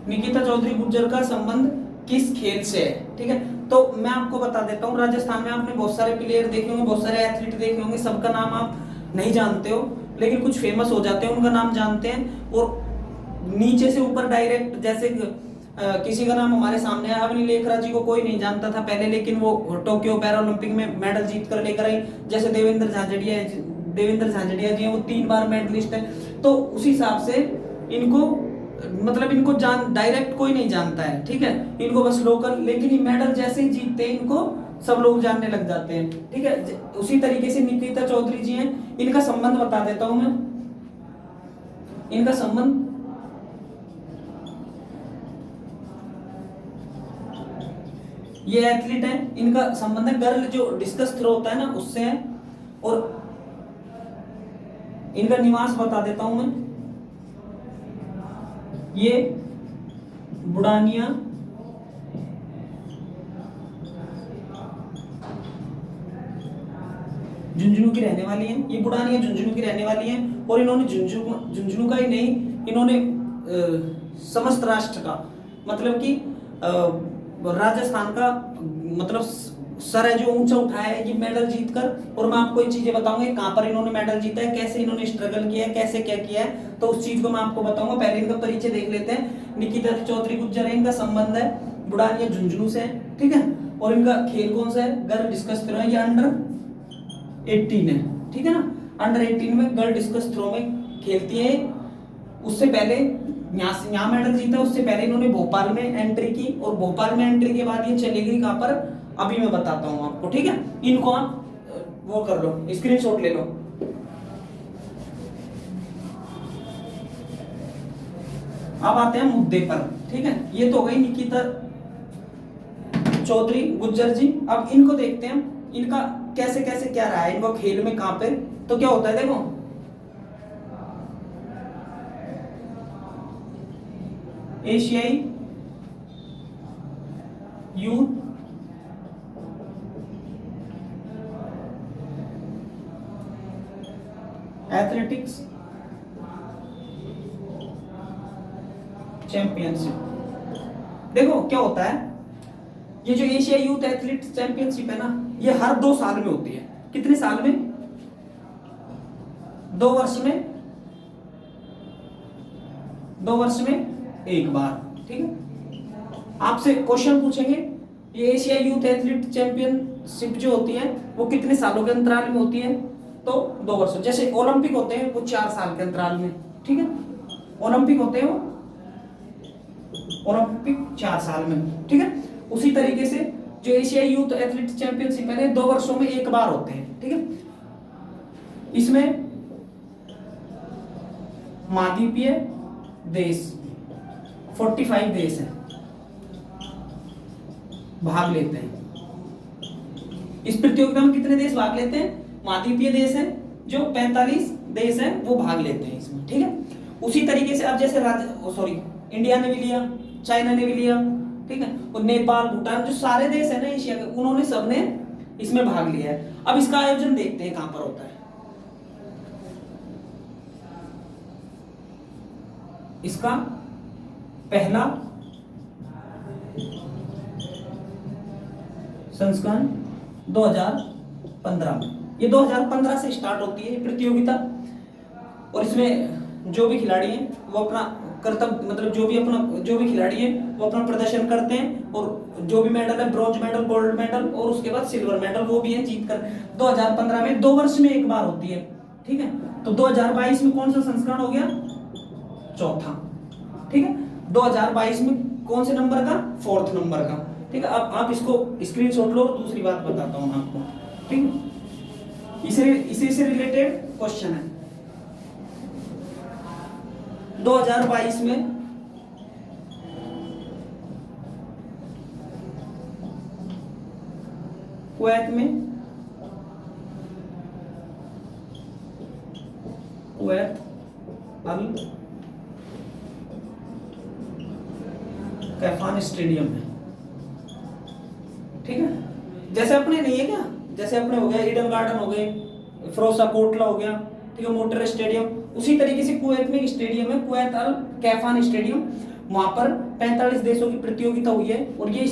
निकिता चौधरी गुर्जर का संबंध किस खेल से है? ठीक है, तो मैं आपको बता देता हूँ, राजस्थान में आपने बहुत सारे प्लेयर देखे होंगे, बहुत सारे एथलीट देखे होंगे, सबका नाम आप नहीं जानते हो, लेकिन कुछ फेमस हो जाते हैं, उनका नाम जानते हैं। और नीचे से ऊपर डायरेक्ट, जैसे किसी का नाम हमारे सामने है, अवनी लेखरा जी को कोई नहीं जानता था पहले, लेकिन वो टोक्यो पैरा ओलंपिक में मेडल जीत कर लेकर आई। जैसे देवेंद्र झांझड़िया जी हैं, वो 3 बार मेडलिस्ट है। तो उसी हिसाब से इनको, मतलब इनको जान डायरेक्ट कोई नहीं जानता है, ठीक है, इनको बस लोकल, लेकिन ये मेडल जैसे ही जीतते हैं इनको सब लोग जानने लग जाते हैं, ठीक है। उसी तरीके से निकिता चौधरी जी हैं, इनका संबंध बता देता हूं मैं। इनका संबंध ये एथलीट है, इनका संबंध है गर्ल जो डिस्कस थ्रो होता है ना उससे है। और इनका निवास बता देता हूं मैं, ये बुढ़ानिया झुंझुनू की रहने वाली हैं। ये बुढ़ानिया झुंझुनू की रहने वाली हैं, और इन्होंने झुंझुनू का ही नहीं, इन्होंने समस्त राष्ट्र का, मतलब कि राजस्थान का, मतलब सर है जो ऊंचा उठाया है ये मेडल जीतकर। और मैं आपको ये चीजें बताऊंगा कहां पर इन्होंने मेडल जीता है, कैसे इन्होंने स्ट्रगल किया है, कैसे क्या किया है, तो उस चीज को मैं आपको बताऊंगा। पहले इनका परिचय देख लेते हैं। निकिता चौधरी गुर्जर है, इनका संबंध है बुढ़ानिया झुंझुनू से, ठीक है। और इनका खेल कौन सा है? गर्ल डिस्कस थ्रो है, ये अंडर 18 है, ठीक है ना। अंडर 18 में गर्ल डिस्कस थ्रो में खेलती है। उससे पहले यहाँ मेडल जीता, उससे पहले इन्होंने भोपाल में एंट्री की, और भोपाल में एंट्री के बाद ये चली गई कहां पर, अभी मैं बताता हूं आपको, ठीक है। इनको आप वो कर लो, स्क्रीनशॉट ले लो। अब आते हैं मुद्दे पर, ठीक है। ये तो हो गई निकिता चौधरी गुर्जर जी। अब इनको देखते हैं, इनका कैसे कैसे क्या रहा है, इनको खेल में कहां पे, तो क्या होता है देखो, एशियाई यूथ एथलेटिक्स चैंपियनशिप। देखो क्या होता है, ये जो एशिया यूथ एथलीट चैंपियनशिप है ना, ये हर 2 साल में होती है। कितने साल में? 2 वर्ष में, 2 वर्ष में एक बार, ठीक है। आपसे क्वेश्चन पूछेंगे, ये एशिया यूथ एथलीट चैंपियनशिप जो होती है वो कितने सालों के अंतराल में होती है? तो 2 वर्ष। जैसे ओलंपिक होते हैं वो 4 साल के अंतराल में, ठीक है। ओलंपिक होते हैं वो, ओलंपिक 4 साल में, ठीक है। उसी तरीके से जो एशिया यूथ एथलीट चैंपियनशिप है 2 वर्षों में एक बार होते हैं, ठीक है। इसमें महाद्वीपीय देश 45 देश हैं भाग लेते हैं। इस प्रतियोगिता में कितने देश भाग लेते हैं? महाद्वीपीय देश है जो 45 देश हैं वो भाग लेते हैं इसमें, ठीक है। उसी तरीके से अब जैसे इंडिया ने भी लिया, चाइना ने भी लिया, ठीक है, और नेपाल, भूटान, जो सारे देश है ना एशिया के, उन्होंने सबने इसमें भाग लिया है। अब इसका आयोजन देखते हैं कहां पर होता है। इसका पहला संस्करण 2015 में, ये 2015 से स्टार्ट होती है प्रतियोगिता। और इसमें जो भी खिलाड़ी हैं वो अपना कर्तव्य, मतलब जो भी खिलाड़ी हैं वो अपना प्रदर्शन करते हैं, और जो भी मेडल है, ब्रॉन्ज मेडल, गोल्ड मेडल, और उसके बाद सिल्वर मेडल, वो भी है जीत कर। 2015 में 2 वर्ष में एक बार होती है, ठीक है। तो 2022 में कौन सा संस्करण हो गया? चौथा, ठीक है। 2022 में कौन से नंबर का? 4th नंबर का, ठीक है। अब आप इसको स्क्रीनशॉट लो, और दूसरी बात बताता हूं आपको, ठीक है। इसी से रिलेटेड क्वेश्चन है। 2022 में कुवैत में, कुवैत अल कैफान स्टेडियम है, ठीक है। जैसे अपने नहीं है क्या, जैसे अपने हो गया ईडन गार्डन हो गए, फिरोजा कोटला हो गया, ठीक है, मोटर स्टेडियम, उसी तरीके से कुवैत में एक स्टेडियम है, कुवैत अल कैफान स्टेडियम। वहां पर 45 देशों की प्रतियोगिता हुई है और ये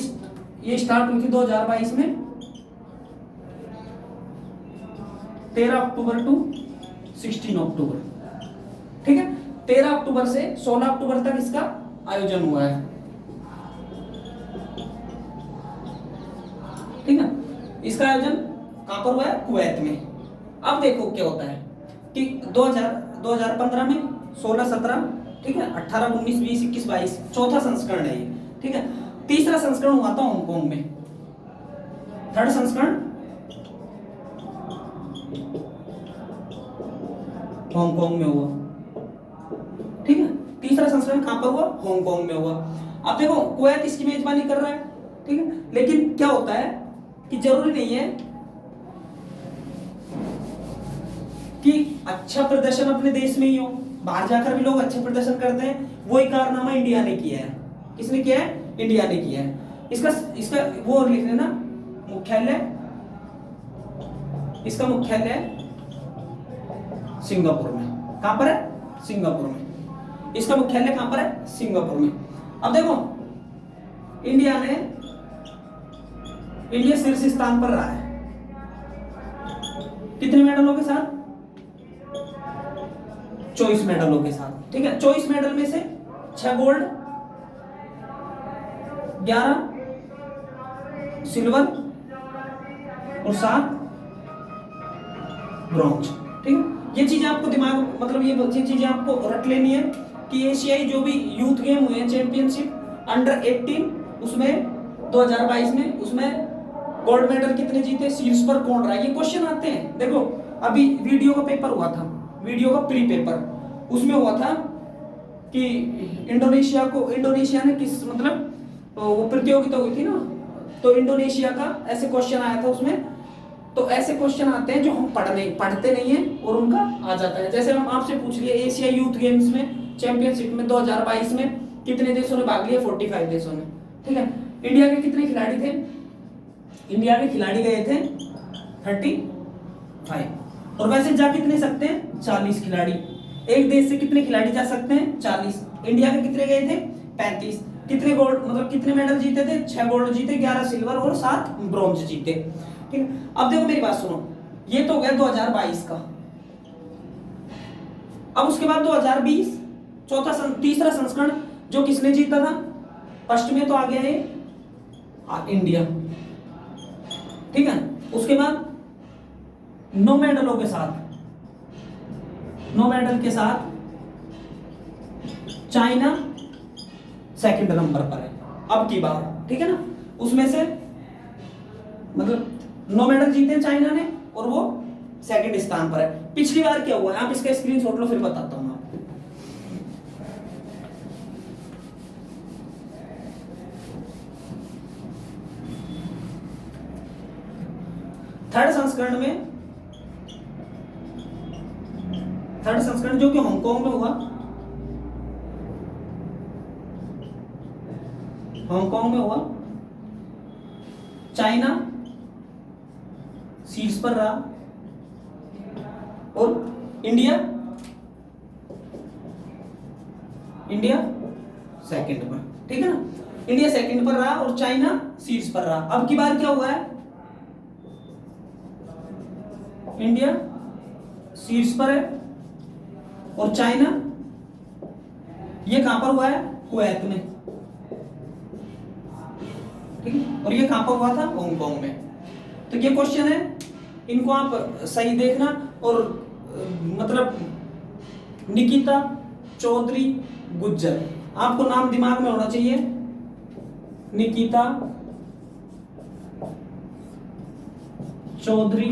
स्टार्ट हुई थी 2022 में 13 अक्टूबर टू 16 अक्टूबर। ठीक है, 13 अक्टूबर से 16 अक्टूबर तक इसका आयोजन हुआ है। ठीक है, इसका आयोजन कहां पर हुआ है? कुवैत में। अब देखो क्या होता है कि 2015 में 16 17, ठीक है, 18 19 20 21 22 चौथा संस्करण है ये। ठीक है, तीसरा संस्करण हुआ था हांगकांग में, थर्ड संस्करण हांगकांग में हुआ। ठीक है, तीसरा संस्करण कहां पर हुआ? हांगकांग में हुआ। अब देखो कुवैत इसकी मेजबानी कर रहा है। ठीक है, लेकिन क्या होता है कि जरूरी नहीं है कि अच्छा प्रदर्शन अपने देश में ही हो, बाहर जाकर भी लोग अच्छे प्रदर्शन करते हैं। वही कारनामा इंडिया ने किया है। किसने किया है? इंडिया ने किया है। इसका वो लिख लेना, मुख्यालय, इसका मुख्यालय सिंगापुर में। कहां पर है? सिंगापुर में। इसका मुख्यालय कहां पर है? सिंगापुर में। अब देखो इंडिया शीर्ष स्थान पर रहा है कितने मेडलों के साथ? 24 मेडलों के साथ। ठीक है, 24 मेडल में से 6 गोल्ड, 11 सिल्वर और 7 ब्रॉन्ज। ठीक है, ये चीजें आपको दिमाग, मतलब ये चीजें आपको रट लेनी है कि एशियाई जो भी यूथ गेम हुए हैं, चैंपियनशिप अंडर 18, उसमें 2022 में उसमें गोल्ड मेडल कितने जीते, शीर्ष पर कौन रहा, ये क्वेश्चन आते हैं। देखो अभी वीडियो का पेपर हुआ था, वीडियो का प्री पेपर, उसमें हुआ था कि इंडोनेशिया ने किस, मतलब वो प्रतियोगिता हुई थी ना, तो इंडोनेशिया का ऐसे क्वेश्चन आया था उसमें। तो ऐसे क्वेश्चन आते हैं जो हम पढ़ते नहीं है और उनका आ जाता है। जैसे हम आपसे पूछ लिए एशिया यूथ गेम्स में चैंपियनशिप में 2022 में कितने देशों ने भाग लिया? 45 देशों ने। ठीक है, इंडिया के कितने खिलाड़ी थे? इंडिया के खिलाड़ी गए थे 35, और वैसे जा कितने सकते हैं? 40 खिलाड़ी। एक देश से कितने खिलाड़ी जा सकते हैं? 40। इंडिया के कितने गए थे? 35। कितने गोल्ड, मतलब कितने मेडल जीते थे? 6 गोल्ड जीते, 11 सिल्वर और 7 ब्रॉन्ज जीते। ठीक है, अब देखो मेरी बात सुनो, ये तो हो गया 2022 का। अब उसके बाद 2020 तीसरा संस्करण जो किसने जीता था? फर्स्ट में तो आ गया है इंडिया। ठीक है, उसके बाद 9 मेडलों के साथ, 9 मेडल के साथ चाइना सेकंड नंबर पर है अब की बार। ठीक है ना, उसमें से मतलब 9 मेडल जीते हैं चाइना ने और वो सेकंड स्थान पर है। पिछली बार क्या हुआ है आप इसका स्क्रीनशॉट लो, फिर बताता हूं आपको। थर्ड संस्करण जो कि हांगकांग में हुआ, चाइना शीर्ष पर रहा और इंडिया सेकंड पर। ठीक है ना, इंडिया सेकंड पर रहा और चाइना शीर्ष पर रहा। अब की बार क्या हुआ है? इंडिया शीर्ष पर है और चाइना, ये कहां पर हुआ है? कुवैत में। ठीक है, और ये कहां पर हुआ था? हांगकांग में। तो ये क्वेश्चन है, इनको आप सही देखना। और मतलब निकिता चौधरी गुज्जर, आपको नाम दिमाग में होना चाहिए, निकिता चौधरी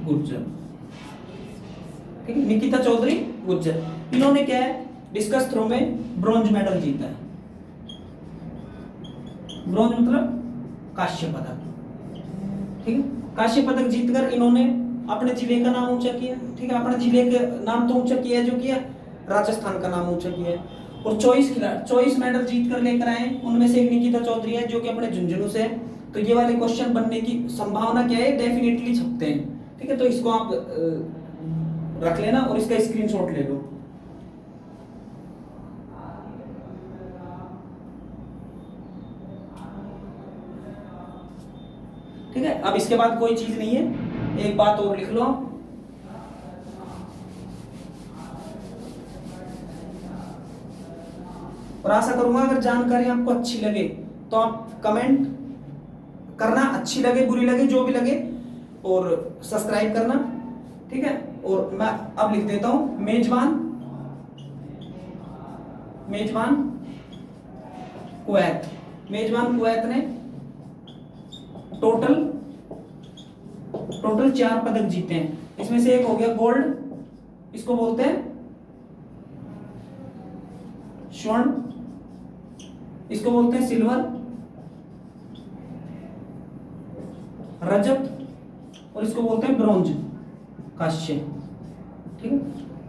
गुज्जर। ठीक है, निकिता चौधरी गुज्जर, इन्होंने क्या है? डिस्कस थ्रो में ब्रॉन्ज मेडल जीता है। ब्रॉन्ज मतलब कांस्य पदक। ठीक है, कांस्य पदक जीतकर इन्होंने अपने जिले का नाम ऊंचा किया। ठीक है, अपने जिले का नाम तो ऊंचा किया है, जो किया राजस्थान का नाम ऊंचा किया है। और 24 मेडल जीत कर लेकर आए, उनमें से एक निकिता चौधरी है जो कि अपने झुंझुनू से है। तो ये वाले क्वेश्चन बनने की संभावना क्या है? डेफिनेटली छपते हैं। ठीक है, तो इसको आप रख लेना और इसका स्क्रीनशॉट ले लो। ठीक है, अब इसके बाद कोई चीज नहीं है, एक बात और लिख लो, और आशा करूंगा अगर जानकारी आपको अच्छी लगे तो आप कमेंट करना, अच्छी लगे बुरी लगे जो भी लगे, और सब्सक्राइब करना, ठीक है। और मैं अब लिख देता हूं मेजबान, मेजबान कुवैत, मेजबान कुवैत ने टोटल 4 पदक जीते हैं। इसमें से एक हो गया गोल्ड, इसको बोलते हैं स्वर्ण, इसको बोलते हैं सिल्वर, रजत, और इसको बोलते हैं ब्रॉन्ज, कांस्य। ठीक है,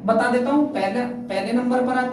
बता देता हूं, पहले नंबर पर आता है